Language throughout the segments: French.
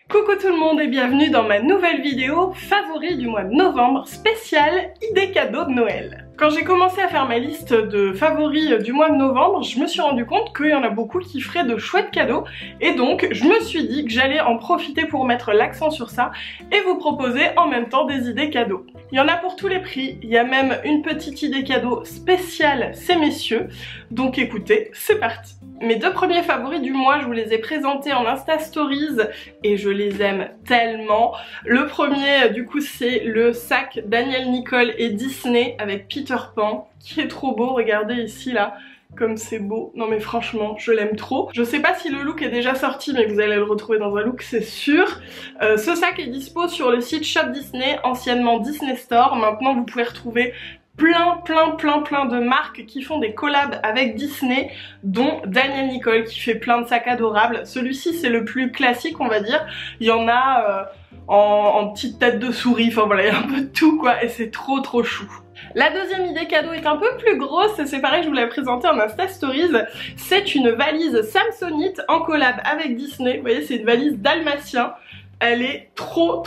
Coucou tout le monde et bienvenue dans ma nouvelle vidéo favori du mois de novembre, spéciale idées cadeaux de Noël. Quand j'ai commencé à faire ma liste de favoris du mois de novembre, je me suis rendu compte qu'il y en a beaucoup qui feraient de chouettes cadeaux et donc je me suis dit que j'allais en profiter pour mettre l'accent sur ça et vous proposer en même temps des idées cadeaux. Il y en a pour tous les prix, il y a même une petite idée cadeau spéciale ces messieurs, donc écoutez, c'est parti. Mes deux premiers favoris du mois, je vous les ai présentés en Insta Stories et je les aime tellement. Le premier, du coup, c'est le sac Daniel Nicole et Disney avec Peter Pan, qui est trop beau, regardez ici là. Comme c'est beau, non mais franchement je l'aime trop. Je sais pas si le look est déjà sorti mais vous allez le retrouver dans un look c'est sûr. Ce sac est dispo sur le site Shop Disney, anciennement Disney Store. Maintenant vous pouvez retrouver plein de marques qui font des collabs avec Disney, dont Daniel Nicole qui fait plein de sacs adorables. Celui-ci c'est le plus classique on va dire. Il y en a en petite tête de souris, enfin voilà il y a un peu de tout quoi et c'est trop chou. La deuxième idée cadeau est un peu plus grosse, c'est pareil, je vous l'ai présenté en Insta Stories. C'est une valise Samsonite en collab avec Disney. Vous voyez, c'est une valise dalmatien. Elle est trop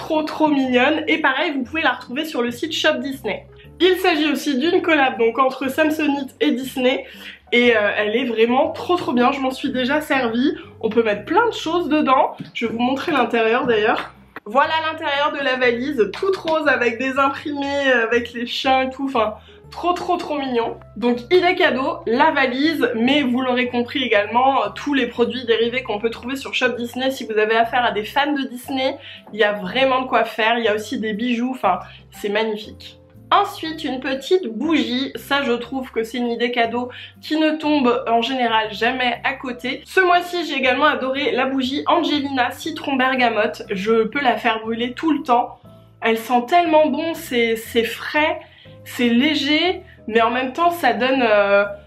mignonne et pareil, vous pouvez la retrouver sur le site Shop Disney. Il s'agit aussi d'une collab donc entre Samsonite et Disney et elle est vraiment trop bien, je m'en suis déjà servie. On peut mettre plein de choses dedans, je vais vous montrer l'intérieur d'ailleurs. Voilà l'intérieur de la valise, toute rose avec des imprimés, avec les chiens et tout, enfin trop mignon. Donc idée cadeau, la valise, mais vous l'aurez compris également, tous les produits dérivés qu'on peut trouver sur Shop Disney. Si vous avez affaire à des fans de Disney, il y a vraiment de quoi faire, il y a aussi des bijoux, enfin c'est magnifique. Ensuite, une petite bougie, ça je trouve que c'est une idée cadeau qui ne tombe en général jamais à côté. Ce mois-ci, j'ai également adoré la bougie Angelina Citron Bergamote. Je peux la faire brûler tout le temps. Elle sent tellement bon, c'est frais, c'est léger, mais en même temps ça donne...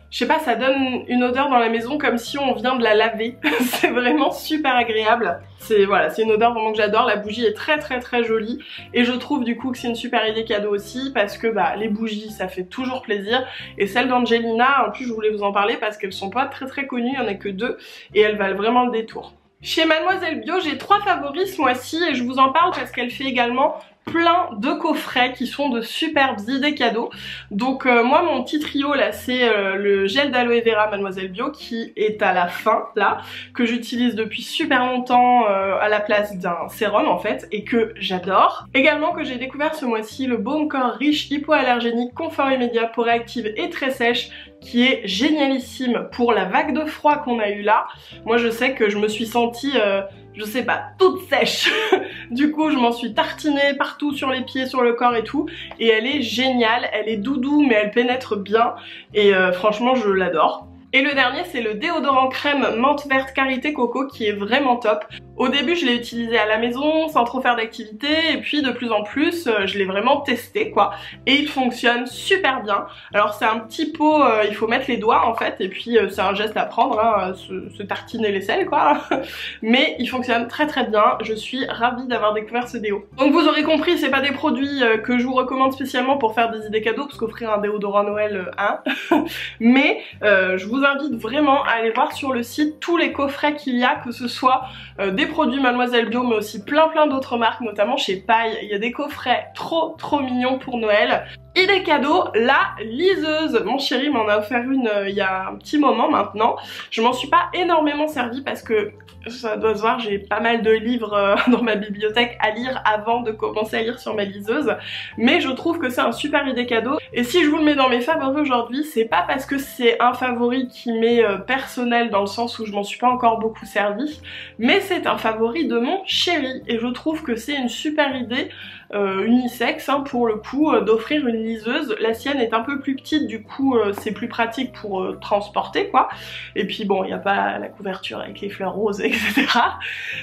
je sais pas, ça donne une odeur dans la maison comme si on vient de la laver. C'est vraiment super agréable. Voilà, c'est une odeur vraiment que j'adore. La bougie est très jolie et je trouve du coup que c'est une super idée cadeau aussi parce que les bougies ça fait toujours plaisir et celle d'Angelina en plus je voulais vous en parler parce qu'elles sont pas très connues, il y en a que deux et elles valent vraiment le détour. Chez Mademoiselle Bio, j'ai 3 favoris ce mois-ci et je vous en parle parce qu'elle fait également plein de coffrets qui sont de superbes idées cadeaux. Donc moi mon petit trio là c'est le gel d'aloe vera Mademoiselle Bio qui est à la fin là, que j'utilise depuis super longtemps à la place d'un sérum en fait et que j'adore. Également que j'ai découvert ce mois-ci le baume corps riche hypoallergénique confort immédiat peau réactive et très sèche qui est génialissime pour la vague de froid qu'on a eu là. Moi je sais que je me suis sentie je sais pas, toute sèche. Du coup je m'en suis tartinée partout sur les pieds, sur le corps et tout et elle est géniale, elle est doudou mais elle pénètre bien et franchement je l'adore. Et le dernier c'est le déodorant crème menthe verte karité coco qui est vraiment top. Au début je l'ai utilisé à la maison sans trop faire d'activité et puis de plus en plus je l'ai vraiment testé quoi et il fonctionne super bien. Alors c'est un petit pot, il faut mettre les doigts en fait et puis c'est un geste à prendre, hein, se tartiner les selles quoi. Mais il fonctionne très bien, je suis ravie d'avoir découvert ce déo. Donc vous aurez compris, c'est pas des produits que je vous recommande spécialement pour faire des idées cadeaux parce qu'offrir un déodorant à Noël, hein. Mais je vous invite vraiment à aller voir sur le site tous les coffrets qu'il y a, que ce soit des produits Mademoiselle Bio mais aussi plein d'autres marques, notamment chez Paille. Il y a des coffrets trop mignons pour Noël. Idée cadeau, la liseuse. Mon chéri m'en a offert une il y a un petit moment maintenant. Je m'en suis pas énormément servie parce que ça doit se voir, j'ai pas mal de livres dans ma bibliothèque à lire avant de commencer à lire sur ma liseuse. Mais je trouve que c'est un super idée cadeau. Et si je vous le mets dans mes favoris aujourd'hui, c'est pas parce que c'est un favori qui m'est personnel dans le sens où je m'en suis pas encore beaucoup servi, mais c'est un favori de mon chéri. Et je trouve que c'est une super idée unisexe hein, pour le coup d'offrir une liseuse. La sienne est un peu plus petite, du coup c'est plus pratique pour transporter quoi. Et puis bon, il n'y a pas la couverture avec les fleurs roses etc.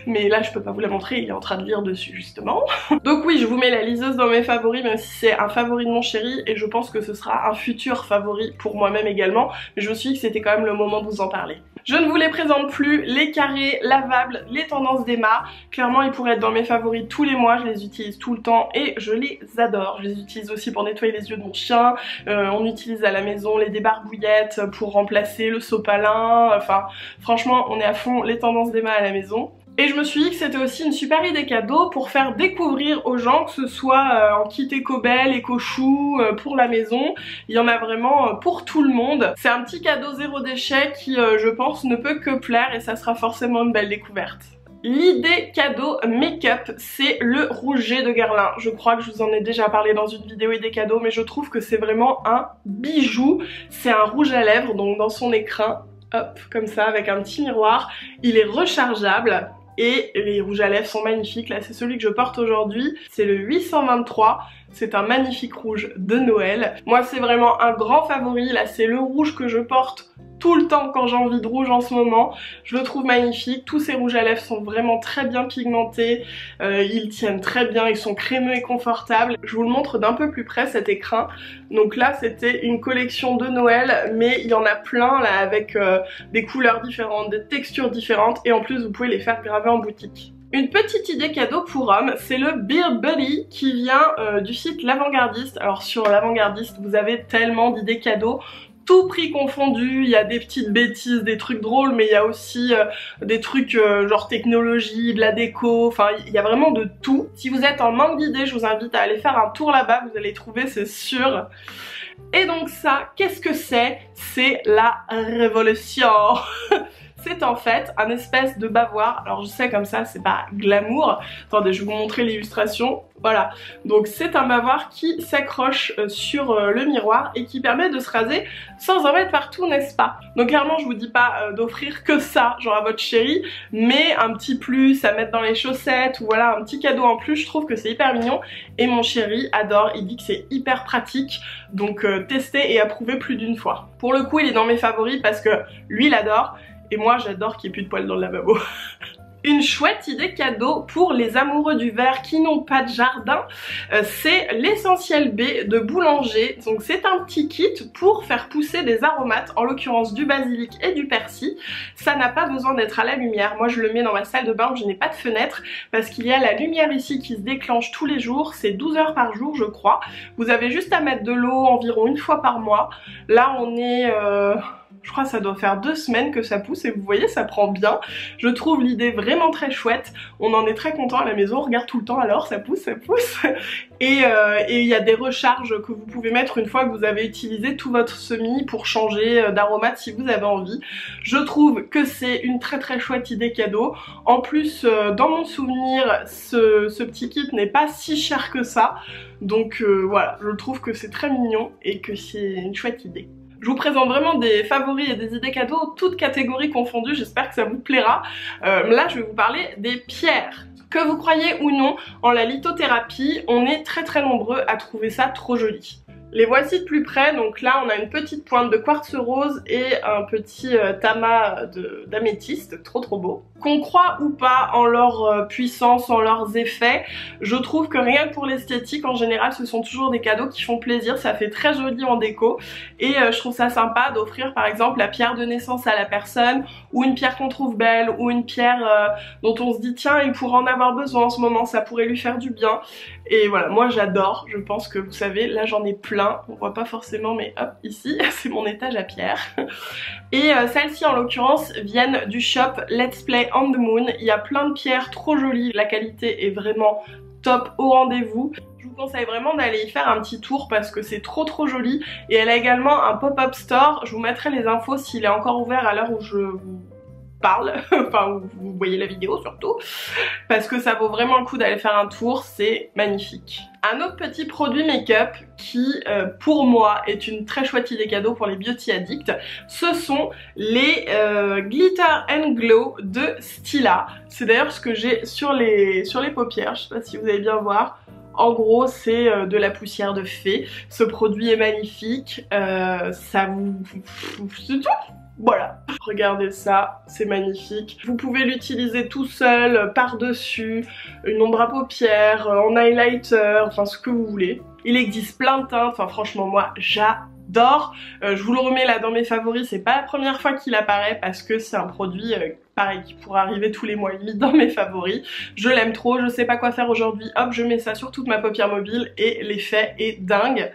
Mais là je peux pas vous la montrer, il est en train de lire dessus justement. Donc oui, je vous mets la liseuse dans mes favoris même si c'est un favori de mon chéri et je pense que ce sera un futur favori pour moi-même également. Mais je me suis dit que c'était quand même le moment de vous en parler. Je ne vous les présente plus, les carrés lavables, les tendances d'Emma. Clairement ils pourraient être dans mes favoris tous les mois, je les utilise tout le temps et je les adore. Je les utilise aussi pour nettoyer les yeux de mon chien, on utilise à la maison les débarbouillettes pour remplacer le sopalin, enfin franchement on est à fond les tendances d'Emma à la maison. Et je me suis dit que c'était aussi une super idée cadeau pour faire découvrir aux gens, que ce soit en kit éco-belle, éco-chou, pour la maison. Il y en a vraiment pour tout le monde. C'est un petit cadeau zéro déchet qui, je pense, ne peut que plaire et ça sera forcément une belle découverte. L'idée cadeau make-up, c'est le rouget de Guerlain. Je crois que je vous en ai déjà parlé dans une vidéo idée cadeau, mais je trouve que c'est vraiment un bijou. C'est un rouge à lèvres, donc dans son écrin, hop, comme ça, avec un petit miroir. Il est rechargeable. Et les rouges à lèvres sont magnifiques. Là c'est celui que je porte aujourd'hui, c'est le 823. C'est un magnifique rouge de Noël. Moi c'est vraiment un grand favori. Là c'est le rouge que je porte tout le temps quand j'ai envie de rouge en ce moment. Je le trouve magnifique. Tous ces rouges à lèvres sont vraiment très bien pigmentés. Ils tiennent très bien, ils sont crémeux et confortables. Je vous le montre d'un peu plus près cet écrin. Donc là c'était une collection de Noël, mais il y en a plein là avec des couleurs différentes, des textures différentes et en plus vous pouvez les faire graver en boutique. Une petite idée cadeau pour homme, c'est le Beard Buddy qui vient du site L'Avant-Gardiste. Alors sur L'Avant-Gardiste vous avez tellement d'idées cadeaux, tout prix confondu, il y a des petites bêtises, des trucs drôles, mais il y a aussi des trucs genre technologie, de la déco, enfin il y a vraiment de tout. Si vous êtes en manque d'idées, je vous invite à aller faire un tour là-bas, vous allez trouver, c'est sûr. Et donc ça, qu'est-ce que c'est? C'est la révolution. C'est en fait un espèce de bavoir. Alors je sais comme ça c'est pas glamour. Attendez, je vais vous montrer l'illustration. Voilà, donc c'est un bavoir qui s'accroche sur le miroir et qui permet de se raser sans en mettre partout, n'est-ce pas? Donc clairement je vous dis pas d'offrir que ça, genre à votre chérie, mais un petit plus à mettre dans les chaussettes ou voilà un petit cadeau en plus, je trouve que c'est hyper mignon et mon chéri adore, il dit que c'est hyper pratique, donc testez et approuvez plus d'une fois. Pour le coup il est dans mes favoris parce que lui il adore et moi j'adore qu'il n'y ait plus de poils dans le lavabo. Une chouette idée cadeau pour les amoureux du verre qui n'ont pas de jardin, c'est l'essentiel B de Boulanger. Donc c'est un petit kit pour faire pousser des aromates, en l'occurrence du basilic et du persil. Ça n'a pas besoin d'être à la lumière. Moi je le mets dans ma salle de bain où je n'ai pas de fenêtre parce qu'il y a la lumière ici qui se déclenche tous les jours. C'est 12 heures par jour je crois. Vous avez juste à mettre de l'eau environ une fois par mois. Là on est... je crois que ça doit faire 2 semaines que ça pousse et vous voyez ça prend bien. Je trouve l'idée vraiment très chouette. On en est très content à la maison, on regarde tout le temps alors ça pousse, ça pousse. Et il y a des recharges que vous pouvez mettre une fois que vous avez utilisé tout votre semis pour changer d'aromate si vous avez envie. Je trouve que c'est une très très chouette idée cadeau. En plus dans mon souvenir ce petit kit n'est pas si cher que ça. Donc voilà, je trouve que c'est très mignon et que c'est une chouette idée. Je vous présente vraiment des favoris et des idées cadeaux, toutes catégories confondues, j'espère que ça vous plaira. Là je vais vous parler des pierres. Que vous croyez ou non en la lithothérapie, on est très très nombreux à trouver ça trop joli. Les voici de plus près, donc là on a une petite pointe de quartz rose et un petit tamas d'améthyste, trop trop beau. Qu'on croit ou pas en leur puissance, en leurs effets, je trouve que rien que pour l'esthétique en général ce sont toujours des cadeaux qui font plaisir, ça fait très joli en déco et je trouve ça sympa d'offrir par exemple la pierre de naissance à la personne ou une pierre qu'on trouve belle ou une pierre dont on se dit tiens il pourrait en avoir besoin en ce moment, ça pourrait lui faire du bien. Et voilà, moi j'adore, je pense que vous savez, là j'en ai plein, on voit pas forcément mais hop, ici, c'est mon étage à pierre. Et celles-ci en l'occurrence viennent du shop Let's Play on the Moon, il y a plein de pierres trop jolies, la qualité est vraiment top, au rendez-vous. Je vous conseille vraiment d'aller y faire un petit tour parce que c'est trop trop joli. Et elle a également un pop-up store, je vous mettrai les infos s'il est encore ouvert à l'heure où je vous parle, enfin vous voyez la vidéo surtout, parce que ça vaut vraiment le coup d'aller faire un tour, c'est magnifique. Un autre petit produit make-up qui pour moi est une très chouette idée cadeau pour les beauty addicts, ce sont les Glitter and Glow de Stila. C'est d'ailleurs ce que j'ai sur les paupières, je sais pas si vous allez bien voir. En gros c'est de la poussière de fée, ce produit est magnifique, ça vous... c'est tout. Voilà, regardez ça, c'est magnifique. Vous pouvez l'utiliser tout seul, par-dessus, une ombre à paupières, en highlighter, enfin ce que vous voulez. Il existe plein de teintes, enfin franchement moi j'adore. Je vous le remets là dans mes favoris, c'est pas la première fois qu'il apparaît parce que c'est un produit pareil qui pourrait arriver tous les mois et demi dans mes favoris. Je l'aime trop, je sais pas quoi faire aujourd'hui, hop je mets ça sur toute ma paupière mobile et l'effet est dingue.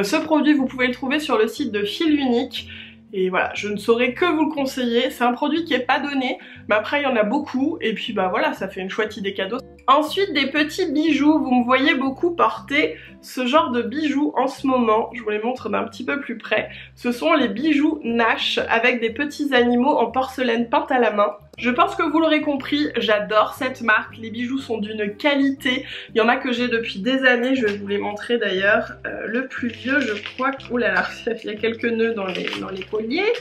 Ce produit vous pouvez le trouver sur le site de Fil Unique. Et voilà, je ne saurais que vous le conseiller. C'est un produit qui est pas donné, mais après il y en a beaucoup et puis bah voilà, ça fait une chouette idée cadeau. Ensuite, des petits bijoux. Vous me voyez beaucoup porter ce genre de bijoux en ce moment. Je vous les montre d'un petit peu plus près. Ce sont les bijoux Nash avec des petits animaux en porcelaine peinte à la main. Je pense que vous l'aurez compris, j'adore cette marque. Les bijoux sont d'une qualité. Il y en a que j'ai depuis des années. Je vais vous les montrer d'ailleurs. Le plus vieux, je crois que... Oh là là, il y a quelques nœuds dans les colliers.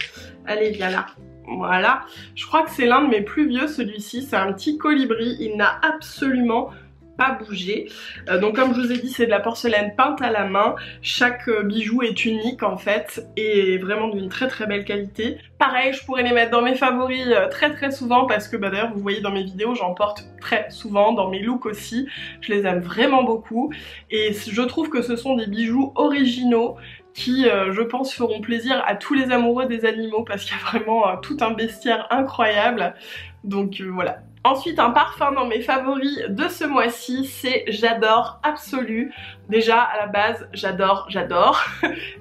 Allez, viens là. Voilà, je crois que c'est l'un de mes plus vieux, celui-ci, c'est un petit colibri, il n'a absolument pas bougé. Donc comme je vous ai dit, c'est de la porcelaine peinte à la main, chaque bijou est unique en fait et vraiment d'une très très belle qualité. Pareil, je pourrais les mettre dans mes favoris très souvent parce que bah, d'ailleurs vous voyez dans mes vidéos, j'en porte très souvent, dans mes looks aussi, je les aime vraiment beaucoup et je trouve que ce sont des bijoux originaux qui je pense feront plaisir à tous les amoureux des animaux parce qu'il y a vraiment tout un bestiaire incroyable, donc voilà. Ensuite, un parfum dans mes favoris de ce mois-ci, c'est J'adore Absolu. Déjà à la base, j'adore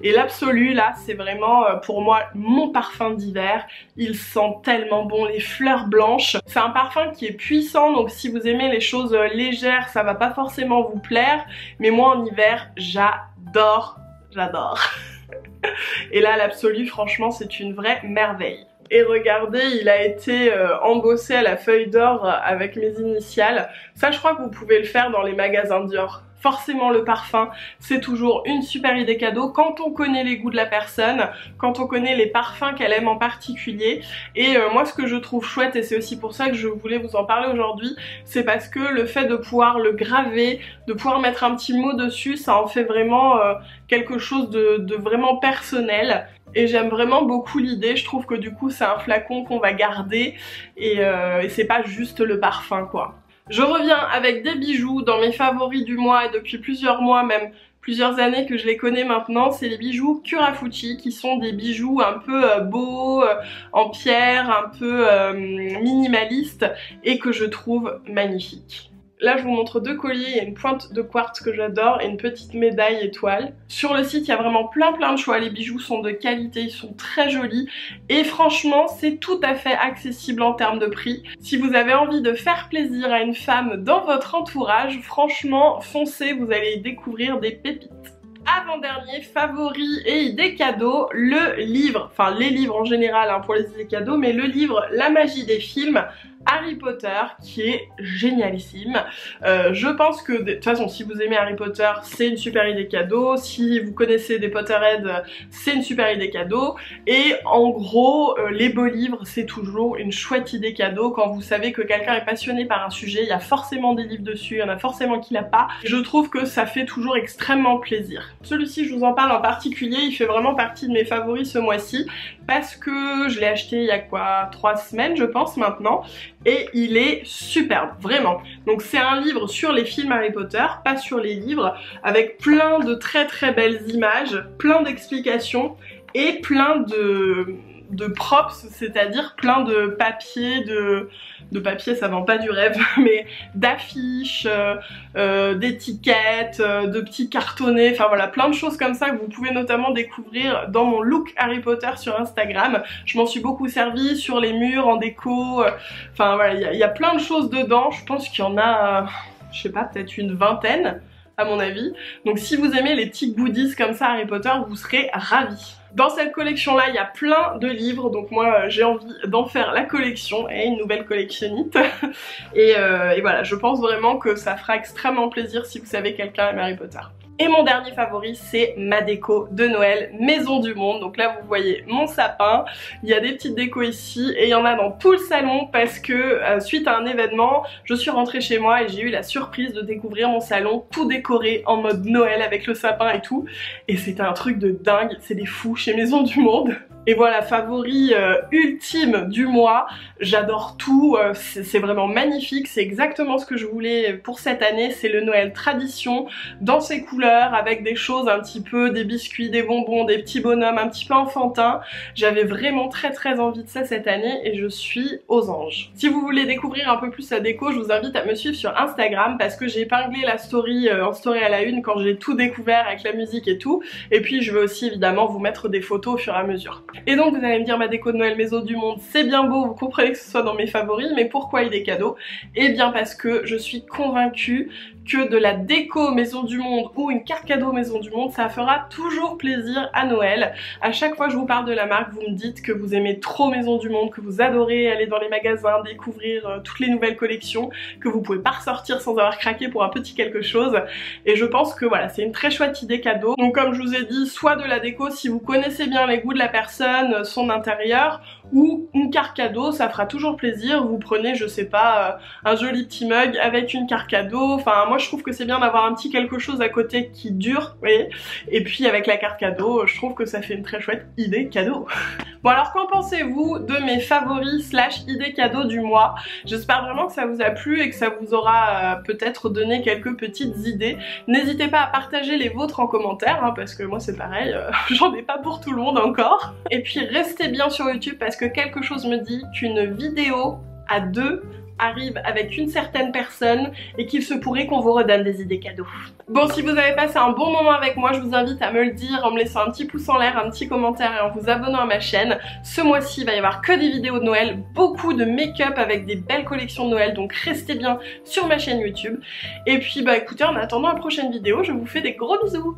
et l'Absolu là c'est vraiment pour moi mon parfum d'hiver. Il sent tellement bon, les fleurs blanches. C'est un parfum qui est puissant, donc si vous aimez les choses légères, ça va pas forcément vous plaire, mais moi en hiver, j'adore. Et là l'Absolu franchement c'est une vraie merveille. Et regardez, il a été embossé à la feuille d'or avec mes initiales. Ça je crois que vous pouvez le faire dans les magasins Dior. Forcément le parfum, c'est toujours une super idée cadeau quand on connaît les goûts de la personne, quand on connaît les parfums qu'elle aime en particulier. Et moi ce que je trouve chouette, et c'est aussi pour ça que je voulais vous en parler aujourd'hui, c'est parce que le fait de pouvoir le graver, de pouvoir mettre un petit mot dessus, ça en fait vraiment quelque chose de vraiment personnel. Et j'aime vraiment beaucoup l'idée, je trouve que du coup c'est un flacon qu'on va garder et c'est pas juste le parfum quoi. Je reviens avec des bijoux dans mes favoris du mois et depuis plusieurs mois, même plusieurs années que je les connais maintenant, c'est les bijoux Curafuchi qui sont des bijoux un peu beaux, en pierre, un peu minimalistes et que je trouve magnifiques. Là je vous montre deux colliers, il y a une pointe de quartz que j'adore et une petite médaille étoile. Sur le site il y a vraiment plein de choix, les bijoux sont de qualité, ils sont très jolis et franchement c'est tout à fait accessible en termes de prix. Si vous avez envie de faire plaisir à une femme dans votre entourage, franchement foncez, vous allez y découvrir des pépites. Avant-dernier favori et idée cadeau, le livre, enfin les livres en général hein, pour les idées cadeaux, mais le livre La magie des films, Harry Potter, qui est génialissime. Je pense que de toute façon si vous aimez Harry Potter c'est une super idée cadeau, si vous connaissez des Potterheads c'est une super idée cadeau et en gros les beaux livres c'est toujours une chouette idée cadeau quand vous savez que quelqu'un est passionné par un sujet, il y a forcément des livres dessus, il y en a forcément qui l'a pas. Je trouve que ça fait toujours extrêmement plaisir. Celui-ci je vous en parle en particulier, il fait vraiment partie de mes favoris ce mois-ci parce que je l'ai acheté il y a quoi 3 semaines je pense maintenant et il est superbe, vraiment. Donc c'est un livre sur les films Harry Potter, pas sur les livres, avec plein de très belles images, plein d'explications et plein de props, c'est-à-dire plein de papier, de papier ça vend pas du rêve, mais d'affiches, d'étiquettes, de petits cartonnets, enfin voilà, plein de choses comme ça que vous pouvez notamment découvrir dans mon look Harry Potter sur Instagram. Je m'en suis beaucoup servi sur les murs, en déco, enfin voilà, il y a plein de choses dedans, je pense qu'il y en a, je sais pas, peut-être une vingtaine à mon avis. Donc si vous aimez les petits goodies comme ça Harry Potter, vous serez ravis. Dans cette collection là il y a plein de livres, donc moi j'ai envie d'en faire la collection et une nouvelle collectionnite et voilà, je pense vraiment que ça fera extrêmement plaisir si vous savez quelqu'un aime Harry Potter. Et mon dernier favori c'est ma déco de Noël Maison du Monde. Donc là vous voyez mon sapin, il y a des petites décos ici et il y en a dans tout le salon parce que suite à un événement je suis rentrée chez moi et j'ai eu la surprise de découvrir mon salon tout décoré en mode Noël avec le sapin et tout, et c'était un truc de dingue, c'est des fous chez Maison du Monde. Et voilà, favori ultime du mois, j'adore tout, c'est vraiment magnifique, c'est exactement ce que je voulais pour cette année, c'est le Noël tradition, dans ses couleurs, avec des choses un petit peu, des biscuits, des bonbons, des petits bonhommes un petit peu enfantins. J'avais vraiment très envie de ça cette année et je suis aux anges. Si vous voulez découvrir un peu plus la déco, je vous invite à me suivre sur Instagram parce que j'ai épinglé la story en story à la une quand j'ai tout découvert avec la musique et tout, et puis je vais aussi évidemment vous mettre des photos au fur et à mesure. Et donc vous allez me dire, ma déco de Noël Maison du Monde, c'est bien beau, vous comprenez que ce soit dans mes favoris, mais pourquoi idée cadeau? Eh bien parce que je suis convaincue que de la déco Maison du Monde ou une carte cadeau Maison du Monde, ça fera toujours plaisir à Noël. À chaque fois que je vous parle de la marque, vous me dites que vous aimez trop Maison du Monde, que vous adorez aller dans les magasins, découvrir toutes les nouvelles collections, que vous pouvez pas ressortir sans avoir craqué pour un petit quelque chose. Et je pense que voilà, c'est une très chouette idée cadeau. Donc comme je vous ai dit, soit de la déco si vous connaissez bien les goûts de la personne, son intérieur, ou une carte cadeau, ça fera toujours plaisir. Vous prenez, je sais pas, un joli petit mug avec une carte cadeau. Enfin, moi je trouve que c'est bien d'avoir un petit quelque chose à côté qui dure, vous voyez. Et puis avec la carte cadeau, je trouve que ça fait une très chouette idée cadeau. Bon alors, qu'en pensez-vous de mes favoris slash idées cadeaux du mois? J'espère vraiment que ça vous a plu et que ça vous aura peut-être donné quelques petites idées. N'hésitez pas à partager les vôtres en commentaire, hein, parce que moi c'est pareil, j'en ai pas pour tout le monde encore. Et puis restez bien sur YouTube parce que quelque chose me dit qu'une vidéo à deux arrive avec une certaine personne et qu'il se pourrait qu'on vous redonne des idées cadeaux. Bon, si vous avez passé un bon moment avec moi, je vous invite à me le dire en me laissant un petit pouce en l'air, un petit commentaire et en vous abonnant à ma chaîne. Ce mois-ci, il va y avoir que des vidéos de Noël, beaucoup de make-up avec des belles collections de Noël, donc restez bien sur ma chaîne YouTube. Et puis bah écoutez, en attendant la prochaine vidéo, je vous fais des gros bisous.